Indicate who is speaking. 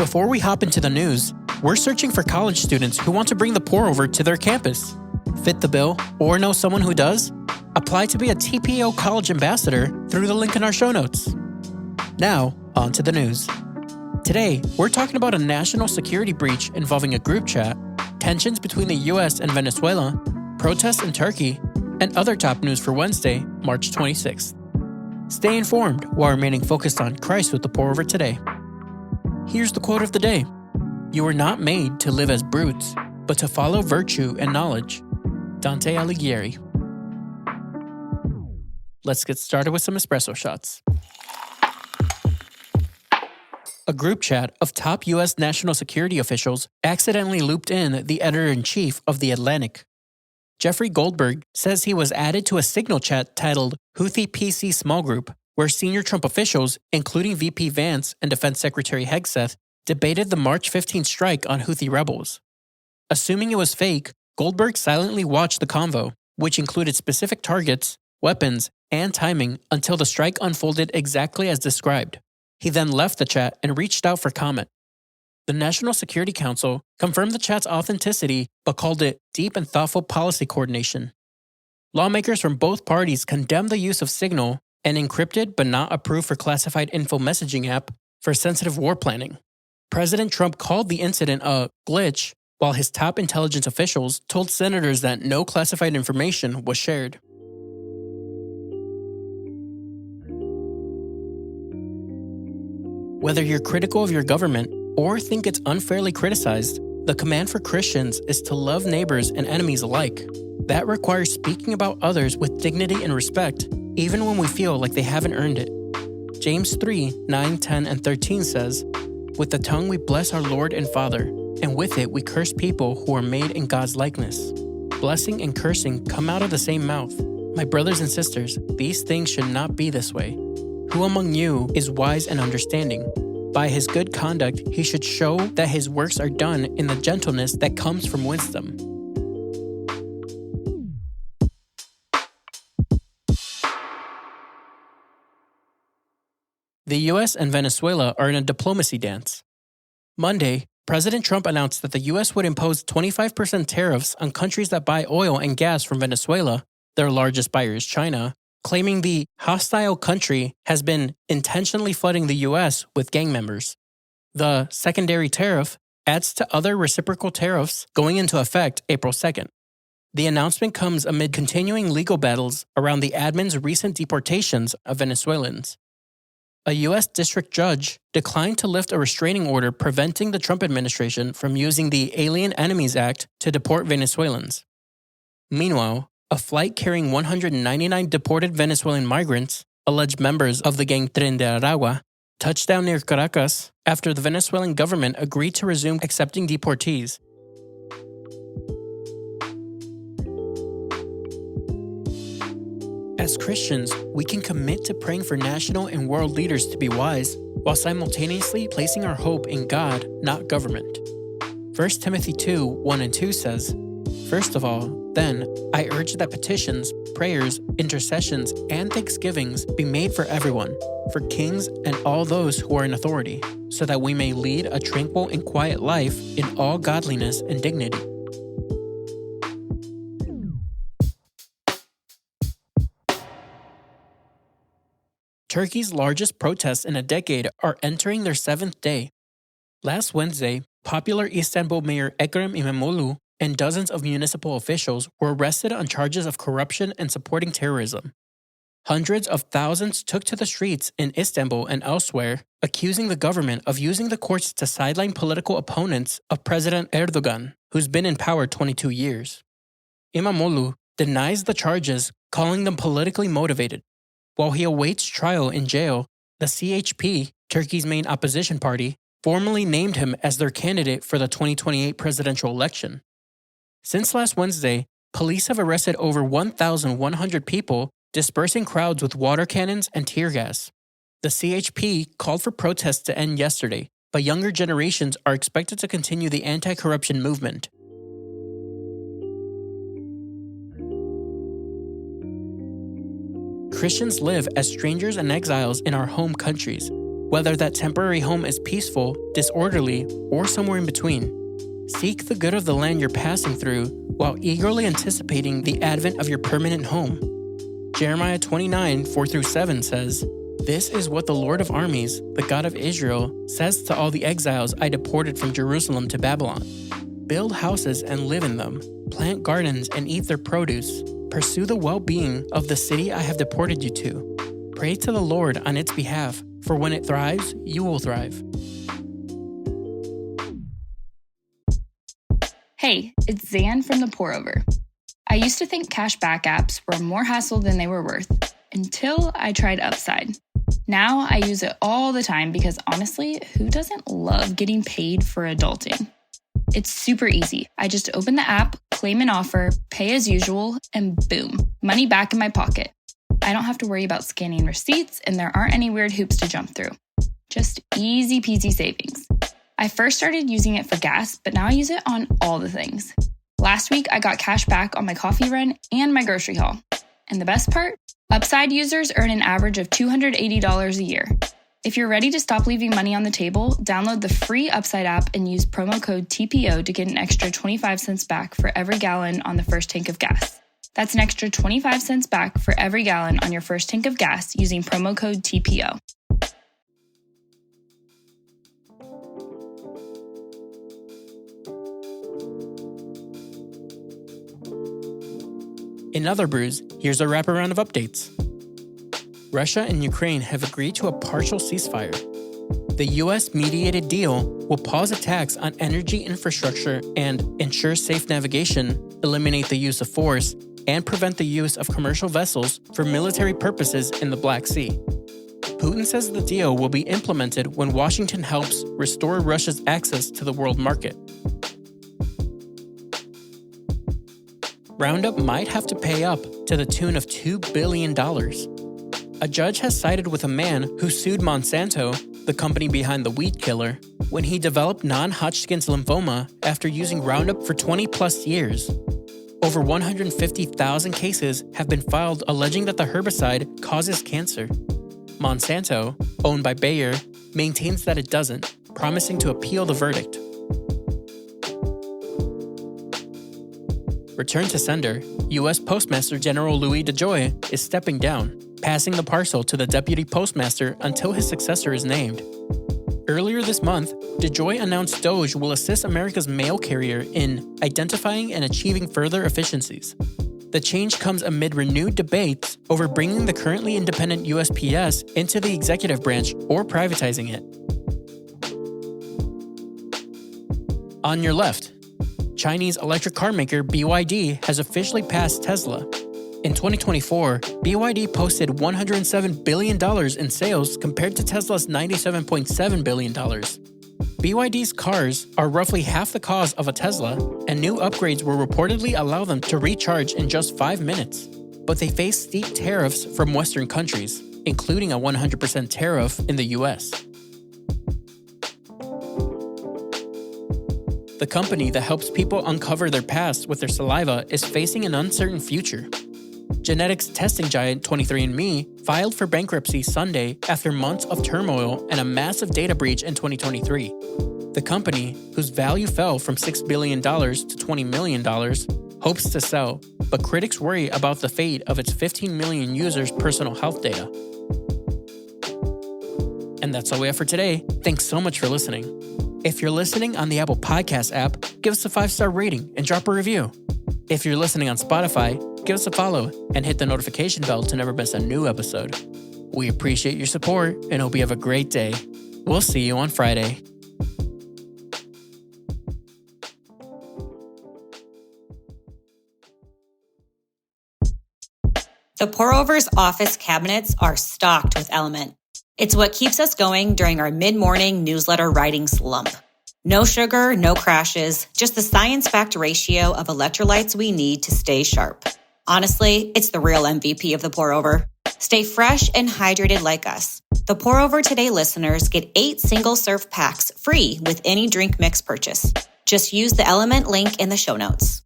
Speaker 1: Before we hop into the news, we're searching for college students who want to bring the pour over to their campus. Fit the bill or know someone who does? Apply to be a TPO college ambassador through the link in our show notes. Now, on to the news. Today, we're talking about a national security breach involving a group chat, tensions between the US and Venezuela, protests in Turkey, and other top news for Wednesday, March 26th. Stay informed while remaining focused on Christ with the pour over today. Here's the quote of the day. You were not made to live as brutes, but to follow virtue and knowledge. Dante Alighieri. Let's get started with some espresso shots. A group chat of top U.S. national security officials accidentally looped in the editor-in-chief of The Atlantic. Jeffrey Goldberg says he was added to a Signal chat titled Houthi PC Small Group, where senior Trump officials, including VP Vance and Defense Secretary Hegseth, debated the March 15 strike on Houthi rebels. Assuming it was fake, Goldberg silently watched the convo, which included specific targets, weapons, and timing until the strike unfolded exactly as described. He then left the chat and reached out for comment. The National Security Council confirmed the chat's authenticity but called it deep and thoughtful policy coordination. Lawmakers from both parties condemned the use of Signal, an encrypted but not approved for classified info messaging app, for sensitive war planning. President Trump called the incident a glitch, while his top intelligence officials told senators that no classified information was shared. Whether you're critical of your government or think it's unfairly criticized, the command for Christians is to love neighbors and enemies alike. That requires speaking about others with dignity and respect, even when we feel like they haven't earned it. James 3:9, 10, and 13 says, With the tongue we bless our Lord and Father, and with it we curse people who are made in God's likeness. Blessing and cursing come out of the same mouth. My brothers and sisters, these things should not be this way. Who among you is wise and understanding? By his good conduct, he should show that his works are done in the gentleness that comes from wisdom. The US and Venezuela are in a diplomacy dance. Monday, President Trump announced that the US would impose 25% tariffs on countries that buy oil and gas from Venezuela, their largest buyer is China, claiming the hostile country has been intentionally flooding the U.S. with gang members. The secondary tariff adds to other reciprocal tariffs going into effect April 2nd. The announcement comes amid continuing legal battles around the admin's recent deportations of Venezuelans. A U.S. district judge declined to lift a restraining order preventing the Trump administration from using the Alien Enemies Act to deport Venezuelans. Meanwhile, a flight carrying 199 deported Venezuelan migrants, alleged members of the gang Tren de Aragua, touched down near Caracas after the Venezuelan government agreed to resume accepting deportees. As Christians, we can commit to praying for national and world leaders to be wise, while simultaneously placing our hope in God, not government. 1 Timothy 2:1 and 2 says, First of all, then, I urge that petitions, prayers, intercessions, and thanksgivings be made for everyone, for kings and all those who are in authority, so that we may lead a tranquil and quiet life in all godliness and dignity. Turkey's largest protests in a decade are entering their 7th day. Last Wednesday, popular Istanbul Mayor Ekrem İmamoğlu and dozens of municipal officials were arrested on charges of corruption and supporting terrorism. Hundreds of thousands took to the streets in Istanbul and elsewhere, accusing the government of using the courts to sideline political opponents of President Erdogan, who's been in power 22 years. İmamoğlu denies the charges, calling them politically motivated. While he awaits trial in jail, the CHP, Turkey's main opposition party, formally named him as their candidate for the 2028 presidential election. Since last Wednesday, police have arrested over 1,100 people, dispersing crowds with water cannons and tear gas. The CHP called for protests to end yesterday, but younger generations are expected to continue the anti-corruption movement. Christians live as strangers and exiles in our home countries. whether that temporary home is peaceful, disorderly, or somewhere in between. Seek the good of the land you're passing through while eagerly anticipating the advent of your permanent home. Jeremiah 29, 4-7 says, "This is what the Lord of armies, the God of Israel, says to all the exiles I deported from Jerusalem to Babylon. Build houses and live in them. Plant gardens and eat their produce. Pursue the well-being of the city I have deported you to. Pray to the Lord on its behalf, for when it thrives, you will thrive."
Speaker 2: Hey, it's Zan from The Pour Over. I used to think cash back apps were more hassle than they were worth, until I tried Upside. Now I use it all the time because honestly, who doesn't love getting paid for adulting? It's super easy. I just open the app, claim an offer, pay as usual, and boom, money back in my pocket. I don't have to worry about scanning receipts, and there aren't any weird hoops to jump through. Just easy peasy savings. I first started using it for gas, but now I use it on all the things. Last week, I got cash back on my coffee run and my grocery haul. And the best part? Upside users earn an average of $280 a year. If you're ready to stop leaving money on the table, download the free Upside app and use promo code TPO to get an extra 25 cents back for every gallon on the first tank of gas. That's an extra 25 cents back for every gallon on your first tank of gas using promo code TPO.
Speaker 1: In other brews, here's a wraparound of updates. Russia and Ukraine have agreed to a partial ceasefire. The US-mediated deal will pause attacks on energy infrastructure and ensure safe navigation, eliminate the use of force, and prevent the use of commercial vessels for military purposes in the Black Sea. Putin says the deal will be implemented when Washington helps restore Russia's access to the world market. Roundup might have to pay up to the tune of $2 billion. A judge has sided with a man who sued Monsanto, the company behind the weed killer, when he developed non-Hodgkin's lymphoma after using Roundup for 20-plus years. Over 150,000 cases have been filed alleging that the herbicide causes cancer. Monsanto, owned by Bayer, maintains that it doesn't, promising to appeal the verdict. Return to sender, U.S. Postmaster General Louis DeJoy is stepping down, passing the parcel to the deputy postmaster until his successor is named. Earlier this month, DeJoy announced DOGE will assist America's mail carrier in identifying and achieving further efficiencies. The change comes amid renewed debates over bringing the currently independent USPS into the executive branch or privatizing it. On your left, Chinese electric car maker BYD has officially passed Tesla. In 2024, BYD posted $107 billion in sales compared to Tesla's $97.7 billion. BYD's cars are roughly half the cost of a Tesla, and new upgrades will reportedly allow them to recharge in just 5 minutes. But they face steep tariffs from Western countries, including a 100% tariff in the US. The company that helps people uncover their past with their saliva is facing an uncertain future. Genetics testing giant 23andMe filed for bankruptcy Sunday after months of turmoil and a massive data breach in 2023. The company, whose value fell from $6 billion to $20 million, hopes to sell, but critics worry about the fate of its 15 million users' personal health data. And that's all we have for today. Thanks so much for listening. If you're listening on the Apple Podcast app, give us a 5-star rating and drop a review. If you're listening on Spotify, give us a follow and hit the notification bell to never miss a new episode. We appreciate your support and hope you have a great day. We'll see you on Friday.
Speaker 3: The Pour Over's office cabinets are stocked with Element. It's what keeps us going during our mid-morning newsletter writing slump. No sugar, no crashes, just the science-backed ratio of electrolytes we need to stay sharp. Honestly, it's the real MVP of the Pour Over. Stay fresh and hydrated like us. The Pour Over Today listeners get 8 single-serve packs free with any drink mix purchase. Just use the Element link in the show notes.